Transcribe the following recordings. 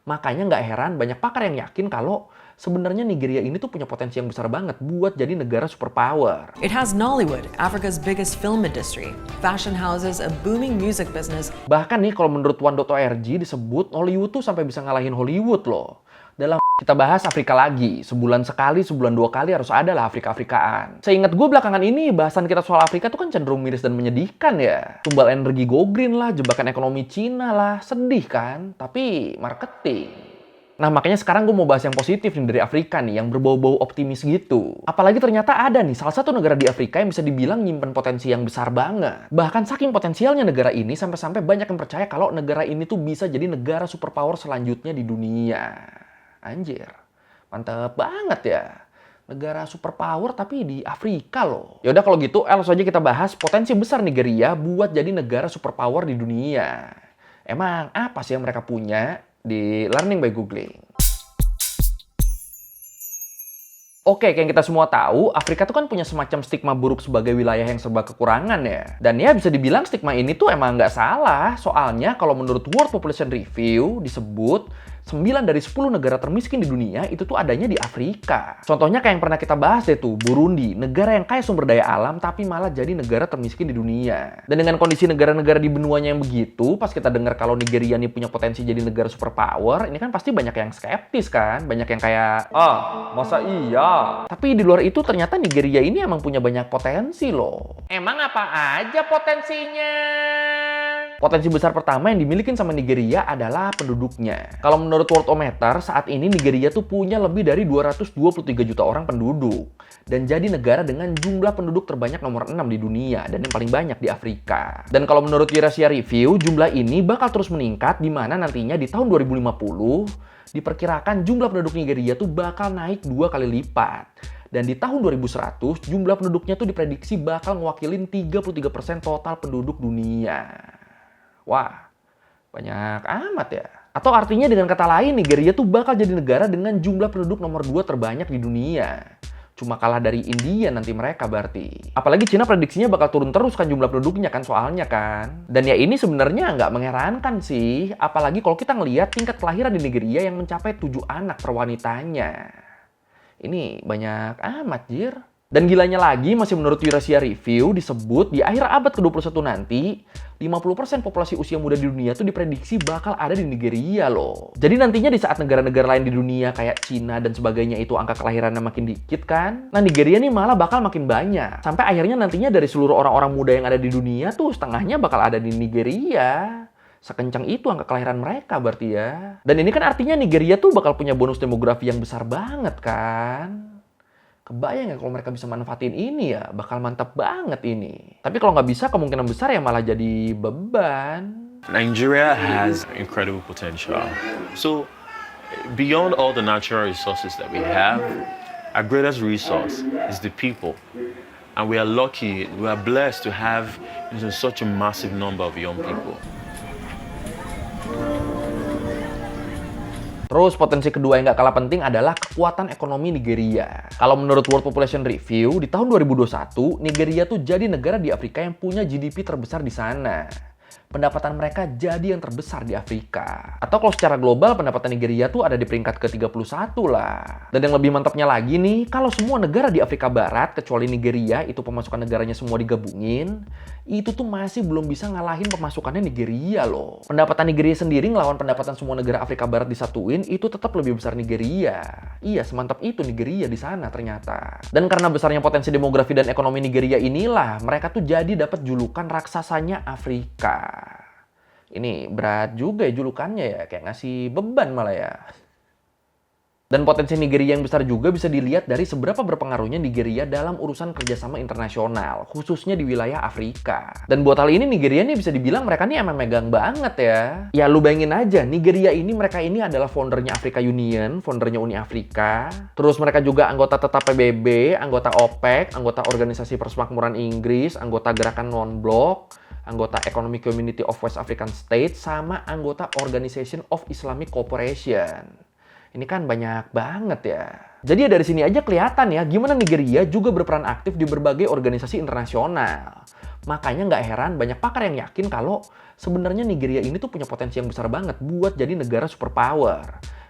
Makanya nggak heran banyak pakar yang yakin kalau sebenarnya Nigeria ini tuh punya potensi yang besar banget buat jadi negara superpower. It has Nollywood, Africa's biggest film industry, fashion houses, a booming music business. Bahkan nih kalau menurut One.org disebut Nollywood tuh sampai bisa ngalahin Hollywood loh. Dalam kita bahas Afrika lagi, sebulan sekali, sebulan 2 kali harus ada lah Afrika-Afrikaan. Seingat gue belakangan ini bahasan kita soal Afrika tuh kan cenderung miris dan menyedihkan ya. Tumbal energi go green lah, jebakan ekonomi Cina lah, sedih kan? Tapi marketing. Nah makanya sekarang gue mau bahas yang positif nih dari Afrika nih, yang berbau-bau optimis gitu. Apalagi ternyata ada nih salah satu negara di Afrika yang bisa dibilang nyimpen potensi yang besar banget. Bahkan saking potensialnya negara ini sampai-sampai banyak yang percaya kalau negara ini tuh bisa jadi negara superpower selanjutnya di dunia. Anjir, mantep banget ya. Negara superpower tapi di Afrika loh. Yaudah kalau gitu, langsung aja kita bahas potensi besar Nigeria buat jadi negara superpower di dunia. Emang apa sih yang mereka punya? Di Learning by Googling. Oke, kayak yang kita semua tahu, Afrika tuh kan punya semacam stigma buruk sebagai wilayah yang serba kekurangan ya. Dan ya bisa dibilang stigma ini tuh emang nggak salah. Soalnya kalau menurut World Population Review disebut 9 dari 10 negara termiskin di dunia itu tuh adanya di Afrika. Contohnya kayak yang pernah kita bahas deh tuh, Burundi. Negara yang kaya sumber daya alam tapi malah jadi negara termiskin di dunia. Dan dengan kondisi negara-negara di benuanya yang begitu, pas kita dengar kalau Nigeria nih punya potensi jadi negara superpower, ini kan pasti banyak yang skeptis kan? Banyak yang kayak, ah, masa iya? Tapi di luar itu ternyata Nigeria ini emang punya banyak potensi loh. Emang apa aja potensinya? Potensi besar pertama yang dimiliki sama Nigeria adalah penduduknya. Kalau menurut Worldometer, saat ini Nigeria tuh punya lebih dari 223 juta orang penduduk. Dan jadi negara dengan jumlah penduduk terbanyak nomor 6 di dunia dan yang paling banyak di Afrika. Dan kalau menurut Eurasia Review, jumlah ini bakal terus meningkat di mana nantinya di tahun 2050 diperkirakan jumlah penduduk Nigeria tuh bakal naik 2 kali lipat. Dan di tahun 2100, jumlah penduduknya tuh diprediksi bakal ngewakilin 33% total penduduk dunia. Wah, banyak amat ya. Atau artinya dengan kata lain, Nigeria tuh bakal jadi negara dengan jumlah penduduk nomor 2 terbanyak di dunia. Cuma kalah dari India nanti mereka berarti. Apalagi Cina prediksinya bakal turun terus kan jumlah penduduknya kan soalnya kan. Dan ya ini sebenarnya nggak mengherankan sih. Apalagi kalau kita ngelihat tingkat kelahiran di Nigeria yang mencapai 7 anak per wanitanya. Ini banyak amat, jir. Dan gilanya lagi, masih menurut Eurasia Review, disebut di akhir abad ke-21 nanti, 50% populasi usia muda di dunia tuh diprediksi bakal ada di Nigeria loh. Jadi nantinya di saat negara-negara lain di dunia kayak Cina dan sebagainya itu angka kelahirannya makin dikit kan, nah Nigeria nih malah bakal makin banyak. Sampai akhirnya nantinya dari seluruh orang-orang muda yang ada di dunia tuh setengahnya bakal ada di Nigeria. Sekencang itu angka kelahiran mereka berarti ya. Dan ini kan artinya Nigeria tuh bakal punya bonus demografi yang besar banget kan. Kebayang ya kalau mereka bisa manfaatin ini ya, bakal mantap banget ini. Tapi kalau nggak bisa, kemungkinan besar ya malah jadi beban. Nigeria has incredible potential. So, beyond all the natural resources that we have, our greatest resource is the people. And we are lucky, we are blessed to have such a massive number of young people. Terus potensi kedua yang gak kalah penting adalah kekuatan ekonomi Nigeria. Kalau menurut World Population Review, di tahun 2021, Nigeria tuh jadi negara di Afrika yang punya GDP terbesar di sana. Pendapatan mereka jadi yang terbesar di Afrika. Atau kalau secara global, pendapatan Nigeria tuh ada di peringkat ke-31 lah. Dan yang lebih mantapnya lagi nih, kalau semua negara di Afrika Barat, kecuali Nigeria, itu pemasukan negaranya semua digabungin, itu tuh masih belum bisa ngalahin pemasukannya Nigeria loh. Pendapatan Nigeria sendiri ngelawan pendapatan semua negara Afrika Barat disatuin, itu tetap lebih besar Nigeria. Iya, semantap itu Nigeria di sana ternyata. Dan karena besarnya potensi demografi dan ekonomi Nigeria inilah, mereka tuh jadi dapat julukan raksasanya Afrika. Ini berat juga ya julukannya ya, kayak ngasih beban malah ya. Dan potensi Nigeria yang besar juga bisa dilihat dari seberapa berpengaruhnya Nigeria dalam urusan kerjasama internasional, khususnya di wilayah Afrika. Dan buat hal ini Nigeria nih bisa dibilang mereka nih emang megang banget ya. Ya lu bayangin aja, Nigeria ini mereka ini adalah foundernya Africa Union, foundernya Uni Afrika. Terus mereka juga anggota tetap PBB, anggota OPEC, anggota Organisasi Persemakmuran Inggris, anggota Gerakan Non-Blok, anggota Economic Community of West African States, sama anggota Organization of Islamic Cooperation. Ini kan banyak banget ya. Jadi ya dari sini aja kelihatan ya gimana Nigeria juga berperan aktif di berbagai organisasi internasional. Makanya nggak heran banyak pakar yang yakin kalau sebenarnya Nigeria ini tuh punya potensi yang besar banget buat jadi negara superpower.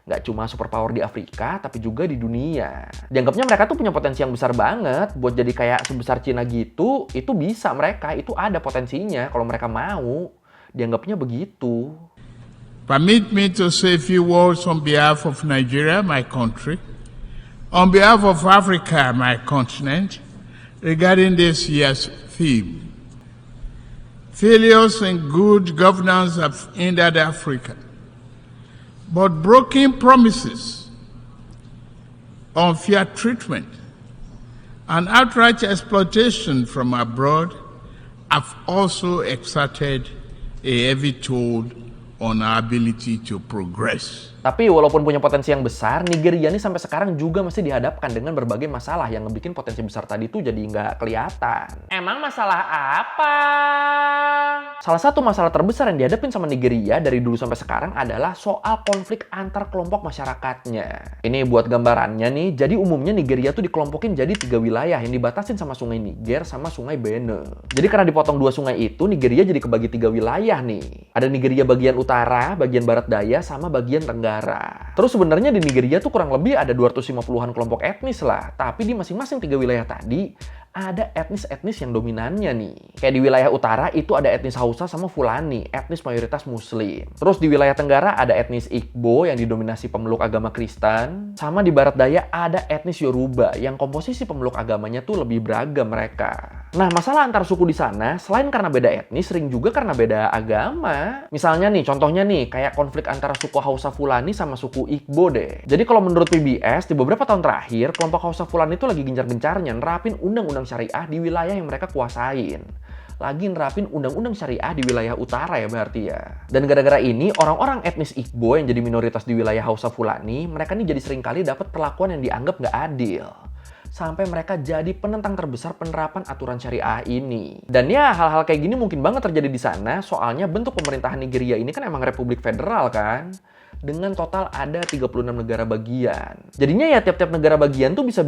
Nggak cuma superpower di Afrika, tapi juga di dunia. Dianggapnya mereka tuh punya potensi yang besar banget buat jadi kayak sebesar Cina gitu. Itu bisa mereka, itu ada potensinya kalau mereka mau. Dianggapnya begitu. Permit me to say a few words on behalf of Nigeria, my country, on behalf of Africa, my continent, regarding this year's theme. Failures in good governance have hindered Africa, but broken promises, unfair treatment, and outright exploitation from abroad have also exerted a heavy toll on our ability to progress. Tapi walaupun punya potensi yang besar, Nigeria ini sampai sekarang juga masih dihadapkan dengan berbagai masalah yang ngebikin potensi besar tadi itu jadi nggak kelihatan. Emang masalah apa? Salah satu masalah terbesar yang dihadapin sama Nigeria dari dulu sampai sekarang adalah soal konflik antar kelompok masyarakatnya. Ini buat gambarannya nih, jadi umumnya Nigeria tuh dikelompokin jadi 3 wilayah yang dibatasin sama sungai Niger sama sungai Bene. Jadi karena dipotong 2 sungai itu, Nigeria jadi kebagi 3 wilayah nih. Ada Nigeria bagian utara, bagian barat daya, sama bagian tenggara. Terus sebenarnya di Nigeria tuh kurang lebih ada 250-an kelompok etnis lah. Tapi di masing-masing 3 wilayah tadi ada etnis-etnis yang dominannya nih. Kayak di wilayah utara itu ada etnis Hausa sama Fulani, etnis mayoritas Muslim. Terus di wilayah tenggara ada etnis Igbo yang didominasi pemeluk agama Kristen. Sama di barat daya ada etnis Yoruba yang komposisi pemeluk agamanya tuh lebih beragam mereka. Nah, masalah antar suku di sana selain karena beda etnis, sering juga karena beda agama. Misalnya nih, contohnya nih, kayak konflik antara suku Hausa Fulani sama suku Igbo deh. Jadi kalau menurut PBS, di beberapa tahun terakhir, kelompok Hausa Fulani itu lagi gencar-gencarnya nerapin undang-undang syariah di wilayah yang mereka kuasain. Lagi nerapin undang-undang syariah di wilayah utara ya berarti ya. Dan gara-gara ini, orang-orang etnis Igbo yang jadi minoritas di wilayah Hausa Fulani, mereka nih jadi seringkali dapat perlakuan yang dianggap nggak adil. Sampai mereka jadi penentang terbesar penerapan aturan syariah ini. Dan ya, hal-hal kayak gini mungkin banget terjadi di sana, soalnya bentuk pemerintahan Nigeria ini kan emang republik federal kan? Dengan total ada 36 negara bagian. Jadinya ya tiap-tiap negara bagian tuh bisa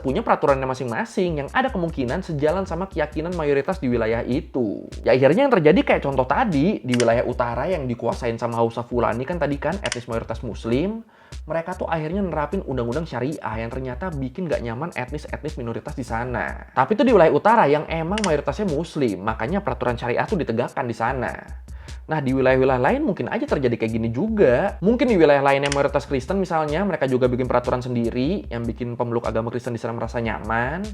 punya peraturannya masing-masing yang ada kemungkinan sejalan sama keyakinan mayoritas di wilayah itu. Ya akhirnya yang terjadi kayak contoh tadi, di wilayah utara yang dikuasain sama Hausa Fulani kan tadi kan etnis mayoritas Muslim, mereka tuh akhirnya nerapin undang-undang syariah yang ternyata bikin gak nyaman etnis-etnis minoritas di sana. Tapi itu di wilayah utara yang emang mayoritasnya Muslim, makanya peraturan syariah tuh ditegakkan di sana. Nah, di wilayah-wilayah lain mungkin aja terjadi kayak gini juga. Mungkin di wilayah lain yang mayoritas Kristen misalnya, mereka juga bikin peraturan sendiri yang bikin pemeluk agama Kristen di sana merasa nyaman.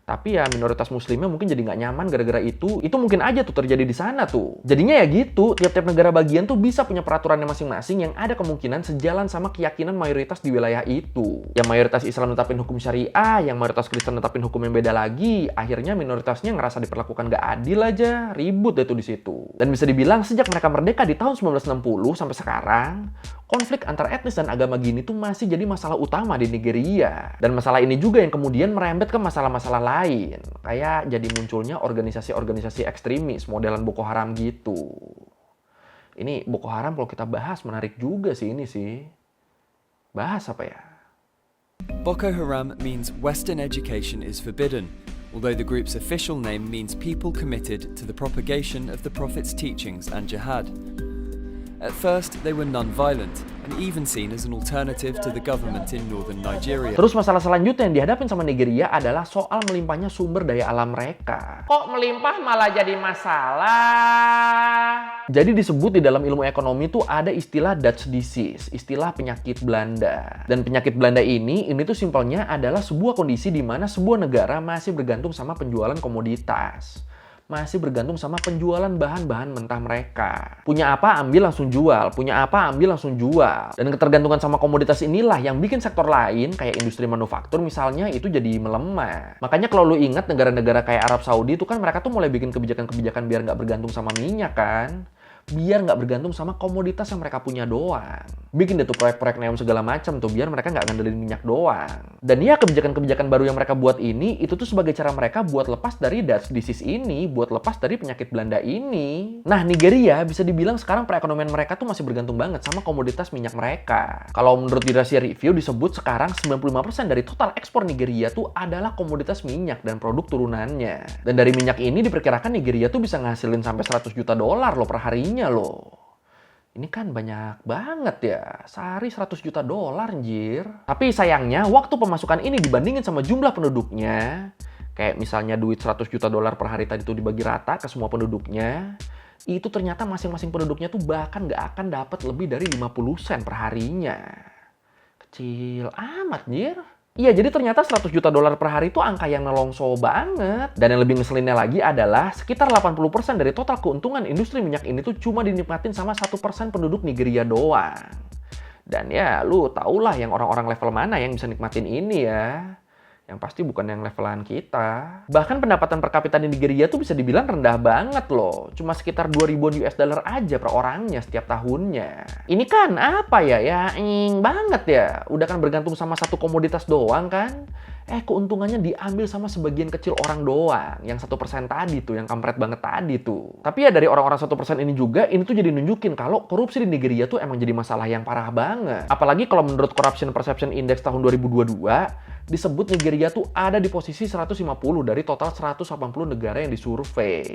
Tapi ya minoritas Muslimnya mungkin jadi nggak nyaman gara-gara itu. Itu mungkin aja tuh terjadi di sana tuh. Jadinya ya gitu, tiap-tiap negara bagian tuh bisa punya peraturannya masing-masing yang ada kemungkinan sejalan sama keyakinan mayoritas di wilayah itu. Yang mayoritas Islam netapin hukum syariah, yang mayoritas Kristen netapin hukum yang beda lagi. Akhirnya minoritasnya ngerasa diperlakukan nggak adil aja, ribut deh tuh di situ. Dan bisa dibilang sejak mereka merdeka di tahun 1960 sampai sekarang, konflik antar etnis dan agama gini tuh masih jadi masalah utama di Nigeria. Dan masalah ini juga yang kemudian merembet ke masalah-masalah lain. Kayak jadi munculnya organisasi-organisasi ekstremis modelan Boko Haram gitu. Ini Boko Haram kalau kita bahas menarik juga sih ini sih. Bahas apa ya? Boko Haram means Western education is forbidden, although the group's official name means people committed to the propagation of the Prophet's teachings and jihad. At first, they were non-violent and even seen as an alternative to the government in northern Nigeria. Terus masalah selanjutnya yang dihadapin sama Nigeria adalah soal melimpahnya sumber daya alam mereka. Kok melimpah malah jadi masalah? Jadi disebut di dalam ilmu ekonomi tuh ada istilah Dutch disease, istilah penyakit Belanda. Dan penyakit Belanda ini tuh simpelnya adalah sebuah kondisi di mana sebuah negara masih bergantung sama penjualan komoditas. Masih bergantung sama penjualan bahan-bahan mentah mereka. Punya apa, ambil langsung jual. Punya apa, ambil langsung jual. Dan ketergantungan sama komoditas inilah yang bikin sektor lain, kayak industri manufaktur misalnya, itu jadi melemah. Makanya kalau lu ingat negara-negara kayak Arab Saudi itu kan mereka tuh mulai bikin kebijakan-kebijakan biar nggak bergantung sama minyak kan. biar nggak bergantung sama komoditas yang mereka punya doang. Bikin deh tuh proyek-proyek Neom segala macam tuh biar mereka nggak ngandelin minyak doang. Dan ya kebijakan-kebijakan baru yang mereka buat ini itu tuh sebagai cara mereka buat lepas dari Dutch disease ini, buat lepas dari penyakit Belanda ini. Nah, Nigeria bisa dibilang sekarang perekonomian mereka tuh masih bergantung banget sama komoditas minyak mereka. Kalau menurut di Asia Review disebut sekarang 95% dari total ekspor Nigeria tuh adalah komoditas minyak dan produk turunannya. Dan dari minyak ini diperkirakan Nigeria tuh bisa ngasilin sampai 100 juta dolar loh per harinya loh. Ini kan banyak banget ya, sehari 100 juta dolar anjir. Tapi sayangnya waktu pemasukan ini dibandingin sama jumlah penduduknya, kayak misalnya duit 100 juta dolar per hari tadi itu dibagi rata ke semua penduduknya, itu ternyata masing-masing penduduknya tuh bahkan nggak akan dapat lebih dari 50 sen per harinya. Kecil amat anjir. Iya, jadi ternyata 100 juta dolar per hari itu angka yang nelongso banget. Dan yang lebih ngeselinnya lagi adalah sekitar 80% dari total keuntungan industri minyak ini tuh cuma dinikmatin sama 1% penduduk Nigeria doang. Dan ya, lu tau lah yang orang-orang level mana yang bisa nikmatin ini ya. Yang pasti bukan yang levelan kita. Bahkan pendapatan per kapita di Nigeria tuh bisa dibilang rendah banget loh. Cuma sekitar 2.000 US dollar aja per orangnya setiap tahunnya. Ini kan apa ya? Ya banget ya. Udah kan bergantung sama satu komoditas doang kan. Keuntungannya diambil sama sebagian kecil orang doang. Yang 1% tadi tuh, yang kampret banget tadi tuh. Tapi ya dari orang-orang 1% ini juga, ini tuh jadi nunjukin kalau korupsi di Nigeria tuh emang jadi masalah yang parah banget. Apalagi kalau menurut Corruption Perception Index tahun 2022, disebut Nigeria tuh ada di posisi 150 dari total 180 negara yang disurvei.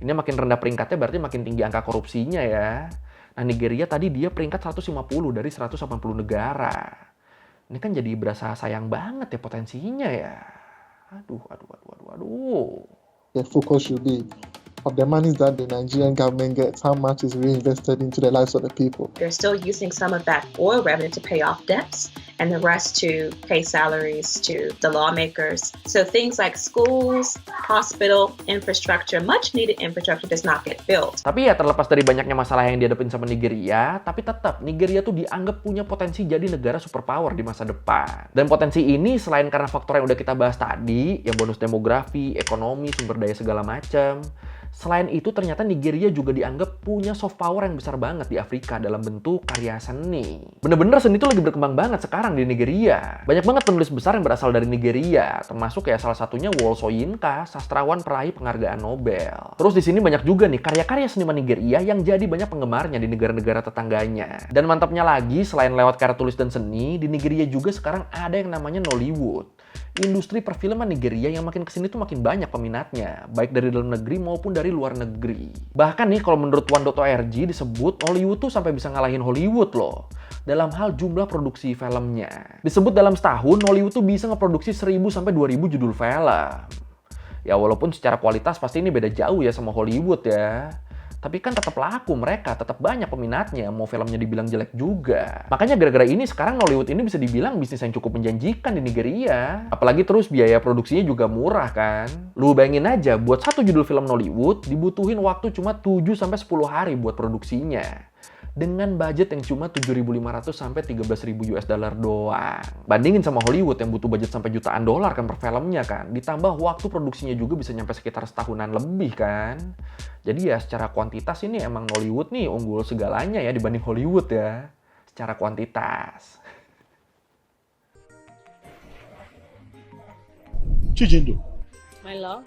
Ini makin rendah peringkatnya berarti makin tinggi angka korupsinya ya. Nah, Nigeria tadi dia peringkat 150 dari 180 negara. Ini kan jadi berasa sayang banget ya potensinya ya. Aduh. The focus should be of the money that the Nigerian government gets, how much is reinvested into the lives of the people. They're still using some of that oil revenue to pay off debts and the rest to pay salaries to the lawmakers. So things like schools, hospital, infrastructure, much needed infrastructure does not get built. Tapi ya terlepas dari banyaknya masalah yang dihadapin sama Nigeria, tapi tetap Nigeria tuh dianggap punya potensi jadi negara superpower di masa depan. Dan potensi ini selain karena faktor yang udah kita bahas tadi, ya bonus demografi, ekonomi, sumber daya segala macam. Selain itu ternyata Nigeria juga dianggap punya soft power yang besar banget di Afrika dalam bentuk karya seni. Bener-bener seni itu lagi berkembang banget sekarang di Nigeria. Banyak banget penulis besar yang berasal dari Nigeria, termasuk ya salah satunya Wole Soyinka, sastrawan peraih penghargaan Nobel. Terus di sini banyak juga nih karya-karya seniman Nigeria yang jadi banyak penggemarnya di negara-negara tetangganya. Dan mantapnya lagi, selain lewat karya tulis dan seni, di Nigeria juga sekarang ada yang namanya Nollywood. Industri perfilman Nigeria yang makin kesini tuh makin banyak peminatnya, baik dari dalam negeri maupun dari luar negeri. Bahkan nih kalau menurut One.org disebut Nollywood tuh sampai bisa ngalahin Hollywood loh dalam hal jumlah produksi filmnya. Disebut dalam setahun Nollywood tuh bisa ngeproduksi 1.000 sampai 2.000 judul film. Ya walaupun secara kualitas pasti ini beda jauh ya sama Hollywood ya. Tapi kan tetap laku mereka, tetap banyak peminatnya, mau filmnya dibilang jelek juga. Makanya gara-gara ini sekarang Nollywood ini bisa dibilang bisnis yang cukup menjanjikan di Nigeria. Apalagi terus biaya produksinya juga murah kan. Lu bayangin aja, buat satu judul film Nollywood dibutuhin waktu cuma 7-10 hari buat produksinya. Dengan budget yang cuma 7.500 sampai 13.000 US dollar doang. Bandingin sama Hollywood yang butuh budget sampai jutaan dolar kan per filmnya kan. Ditambah waktu produksinya juga bisa nyampe sekitar setahunan lebih kan. Jadi ya secara kuantitas ini emang Nollywood nih unggul segalanya ya dibanding Hollywood ya. Secara kuantitas. Chijindo, My love,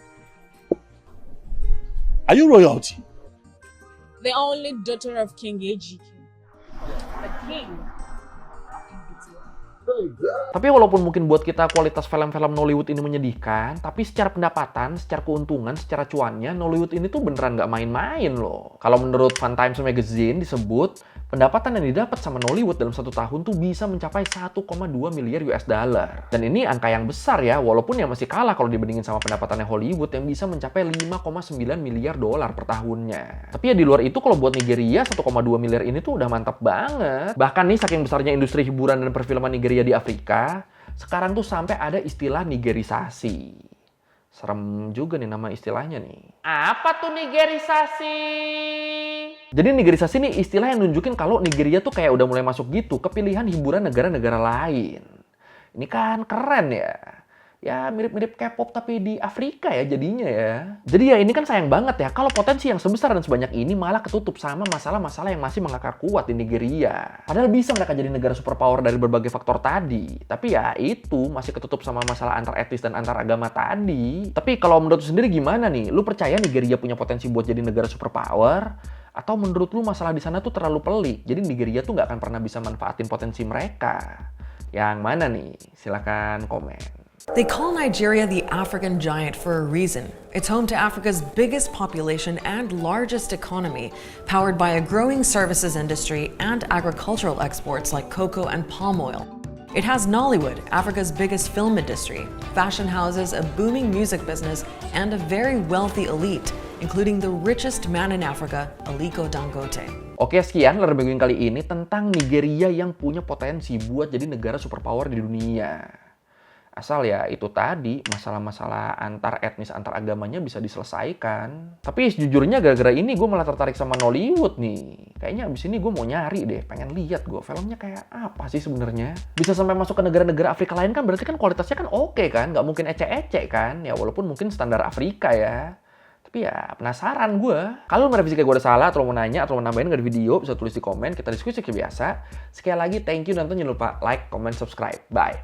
are you royalty? the only daughter of King Ejike. The king. Tapi walaupun mungkin buat kita kualitas film-film Nollywood ini menyedihkan, tapi secara pendapatan, secara keuntungan, secara cuannya, Nollywood ini tuh beneran nggak main-main loh. Kalau menurut Fun Times Magazine disebut, pendapatan yang didapat sama Nollywood dalam satu tahun tuh bisa mencapai 1,2 miliar US dollar. Dan ini angka yang besar ya, walaupun ya masih kalah kalau dibandingin sama pendapatannya Hollywood yang bisa mencapai 5,9 miliar dolar per tahunnya. Tapi ya di luar itu kalau buat Nigeria 1,2 miliar ini tuh udah mantap banget. Bahkan nih saking besarnya industri hiburan dan perfilman Nigeria di Afrika, sekarang tuh sampai ada istilah nigerisasi. Serem juga nih nama istilahnya nih. Apa tuh nigerisasi? Jadi nigerisasi nih istilah yang nunjukin kalau Nigeria tuh kayak udah mulai masuk gitu ke pilihan hiburan negara-negara lain. Ini kan keren ya. ya mirip-mirip K-pop tapi di Afrika ya jadinya ya. Jadi ya ini kan sayang banget ya kalau potensi yang sebesar dan sebanyak ini malah ketutup sama masalah-masalah yang masih mengakar kuat di Nigeria. Padahal bisa mereka jadi negara superpower dari berbagai faktor tadi. Tapi ya itu masih ketutup sama masalah antar etnis dan antar agama tadi. Tapi kalau menurut lu sendiri gimana nih? Lu percaya Nigeria punya potensi buat jadi negara superpower? Atau menurut lu masalah di sana tuh terlalu pelik? Jadi Nigeria tuh nggak akan pernah bisa manfaatin potensi mereka. Yang mana nih? Silakan komen. They call Nigeria the African giant for a reason. It's home to Africa's biggest population and largest economy, powered by a growing services industry and agricultural exports like cocoa and palm oil. It has Nollywood, Africa's biggest film industry, fashion houses, a booming music business, and a very wealthy elite, including the richest man in Africa, Aliko Dangote. Oke, sekian Learn by Going kali ini tentang Nigeria yang punya potensi buat jadi negara superpower di dunia. Asal ya itu tadi, masalah-masalah antar etnis, antar agamanya bisa diselesaikan. Tapi sejujurnya gara-gara ini gue malah tertarik sama Nollywood nih. Kayaknya abis ini gue mau nyari deh, pengen lihat gue filmnya kayak apa sih sebenarnya. Bisa sampai masuk ke negara-negara Afrika lain kan berarti kan kualitasnya kan oke kan, nggak mungkin ecek-ecek kan. Ya walaupun mungkin standar Afrika ya. Tapi ya penasaran gue. Kalau merevisi kayak gue udah salah, atau mau nanya, atau mau nambahin nggak di video, bisa tulis di komen, kita diskusi kayak biasa. Sekali lagi thank you, dan jangan lupa like, comment, subscribe. Bye.